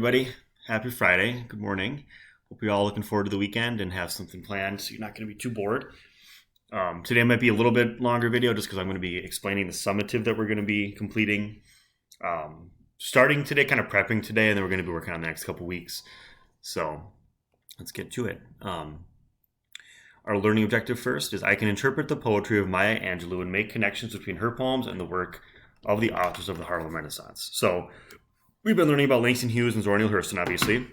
everybody. Happy Friday. Good morning. Hope you're all looking forward to the weekend and have something planned so you're not going to be too bored. Today might be a little bit longer video just because I'm going to be explaining the summative that we're going to be completing. Starting today, kind of prepping today, and then we're going to be working on the next couple weeks. So let's get to it. Our learning objective first is I can interpret the poetry of Maya Angelou and make connections between her poems and the work of the authors of the Harlem Renaissance. So we've been learning about Langston Hughes and Zora Neale Hurston, obviously.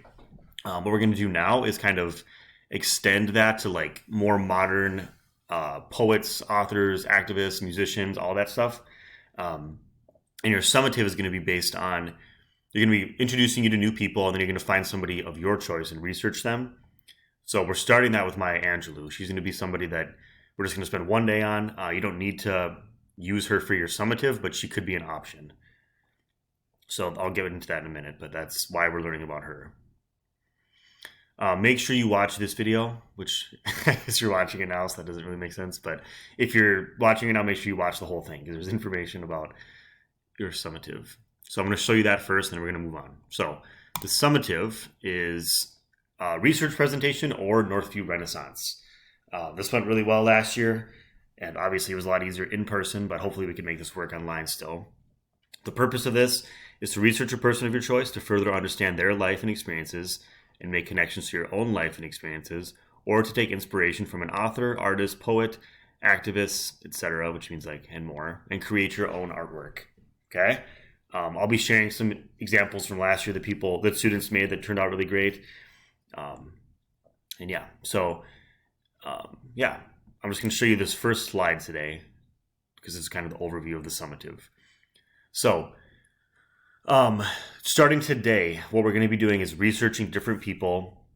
What we're going to do now is kind of extend that to like more modern poets, authors, activists, musicians, all that stuff. And your summative is going to be based on, you're going to be introducing you to new people, and then you're going to find somebody of your choice and research them. So we're starting that with Maya Angelou. She's going to be somebody that we're just going to spend one day on. You don't need to use her for your summative, but she could be an option. So I'll get into that in a minute, but that's why we're learning about her. Make sure you watch this video, which I guess you're watching it now, so that doesn't really make sense. But if you're watching it now, make sure you watch the whole thing because there's information about your summative. So I'm going to show you that first, and then we're going to move on. So the summative is research presentation or Northview Renaissance. This went really well last year, and obviously it was a lot easier in person, but hopefully we can make this work online still. The purpose of this is to research a person of your choice to further understand their life and experiences and make connections to your own life and experiences, or to take inspiration from an author, artist, poet, activist, etc., which means like and more, and create your own artwork. Okay? I'll be sharing some examples from last year that students made that turned out really great. I'm just going to show you this first slide today because it's kind of the overview of the summative. So, starting today, what we're going to be doing is researching different people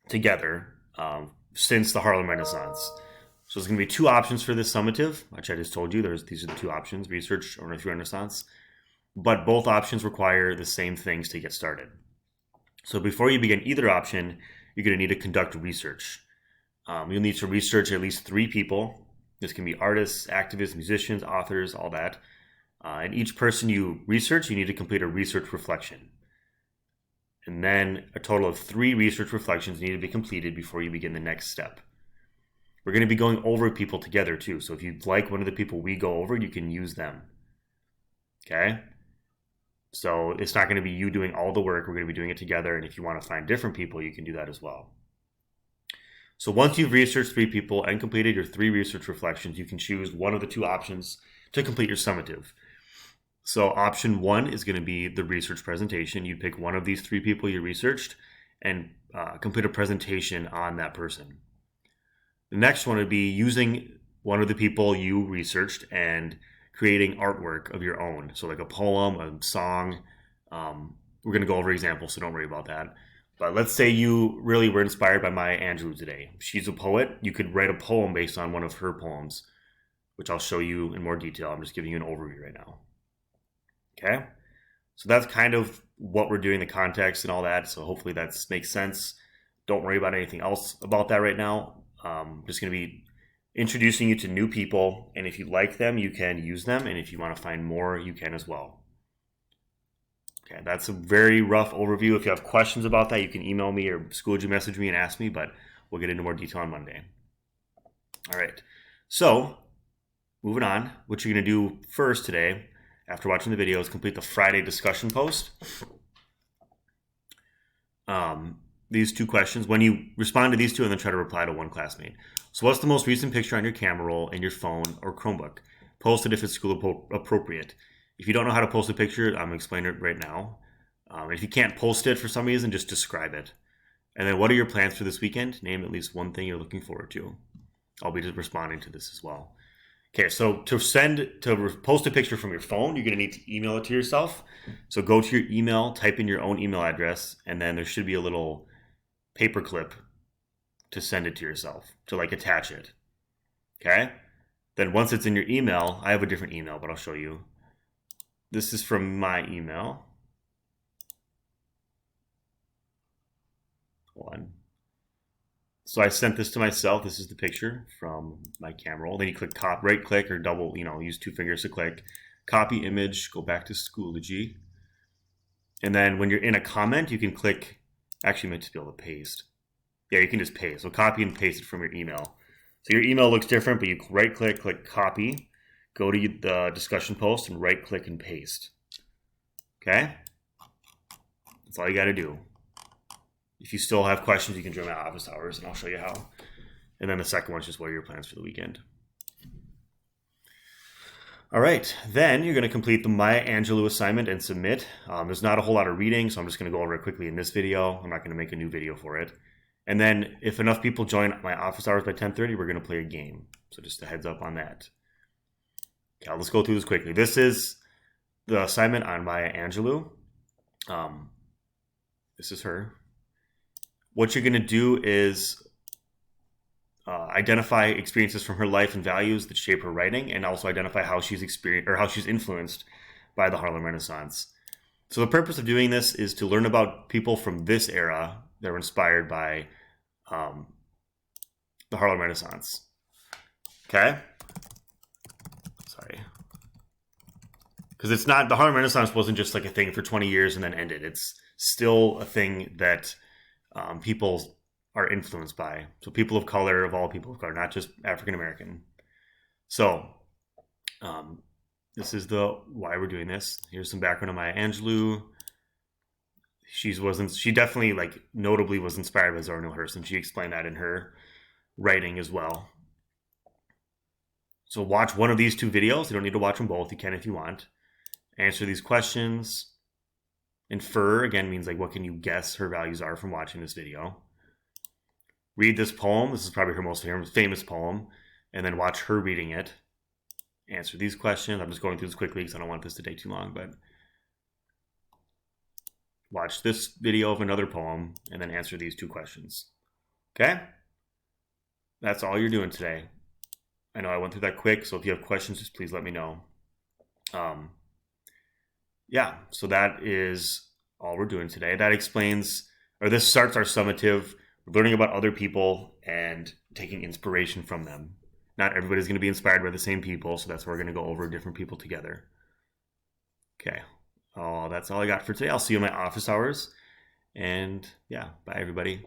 together since the Harlem Renaissance. So there's going to be two options for this summative, which I just told you. These are the two options, research or Northview Renaissance. But both options require the same things to get started. So before you begin either option, you're going to need to conduct research. You'll need to research at least 3 people. This can be artists, activists, musicians, authors, all that. And each person you research, you need to complete a research reflection. And then a total of 3 research reflections need to be completed before you begin the next step. We're going to be going over people together too. So if you like one of the people we go over, you can use them. Okay? So it's not going to be you doing all the work. We're going to be doing it together. And if you want to find different people, you can do that as well. So once you've researched 3 people and completed your 3 research reflections, you can choose one of the 2 options to complete your summative. So option 1 is going to be the research presentation. You pick one of these 3 people you researched and complete a presentation on that person. The next one would be using one of the people you researched and creating artwork of your own. So like a poem, a song. We're going to go over examples, so don't worry about that. But let's say you really were inspired by Maya Angelou today. She's a poet. You could write a poem based on one of her poems, which I'll show you in more detail. I'm just giving you an overview right now. Okay? So that's kind of what we're doing, the context and all that. So hopefully that makes sense. Don't worry about anything else about that right now. I'm just going to be introducing you to new people. And if you like them, you can use them. And if you want to find more, you can as well. Okay, that's a very rough overview. If you have questions about that, you can email me or Schoology message me and ask me, but we'll get into more detail on Monday. All right, so moving on, what you're going to do first today, after watching the video, is complete the Friday discussion post. These 2 questions, when you respond to these 2 and then try to reply to one classmate. So what's the most recent picture on your camera roll in your phone or Chromebook? Post it if it's school appropriate. If you don't know how to post a picture, I'm going to explain it right now. If you can't post it for some reason, just describe it. And then what are your plans for this weekend? Name at least one thing you're looking forward to. I'll be just responding to this as well. Okay, so to post a picture from your phone, you're going to need to email it to yourself. So go to your email, type in your own email address, and then there should be a little paper clip to send it to yourself, to like attach it. Okay? Then once it's in your email, I have a different email, but I'll show you. This is from my email. Hold on. So I sent this to myself. This is the picture from my camera roll. Then you click right click or double, use 2 fingers to click. Copy image, go back to Schoology. And then when you're in a comment, you can click, actually, you might just be able to paste. Yeah, you can just paste. So copy and paste it from your email. So your email looks different, but you right click, click copy, go to the discussion post and right click and paste. Okay? That's all you got to do. If you still have questions, you can join my office hours and I'll show you how. And then the second one is just what are your plans for the weekend. All right, then you're going to complete the Maya Angelou assignment and submit. There's not a whole lot of reading, so I'm just going to go over it quickly in this video. I'm not going to make a new video for it. And then if enough people join my office hours by 10:30, we're going to play a game. So just a heads up on that. Okay, let's go through this quickly. This is the assignment on Maya Angelou. This is her. What you're going to do is identify experiences from her life and values that shape her writing, and also identify how she's experienced or how she's influenced by the Harlem Renaissance. So the purpose of doing this is to learn about people from this era that were inspired by the Harlem Renaissance. Okay? Sorry. Because it's not, the Harlem Renaissance wasn't just like a thing for 20 years and then ended. It's still a thing that people are influenced by. So people of color, of all people of color, not just African American. So this is the why we're doing this. Here's some background on Maya Angelou. She definitely, like, notably was inspired by Zora Neale Hurston. She explained that in her writing as well. So watch one of these two videos. You don't need to watch them both. You can if you want. Answer these questions. Infer, again, means like what can you guess her values are from watching this video. Read this poem. This is probably her most famous poem. And then watch her reading it. Answer these questions. I'm just going through this quickly because I don't want this to take too long, but watch this video of another poem and then answer these two questions. Okay? That's all you're doing today. I know I went through that quick, so if you have questions, just please let me know. Yeah, so that is all we're doing today. That explains, or this starts our summative. We're learning about other people and taking inspiration from them. Not everybody's going to be inspired by the same people, so that's why we're going to go over different people together. Okay. Oh, that's all I got for today. I'll see you in my office hours. And yeah, bye everybody.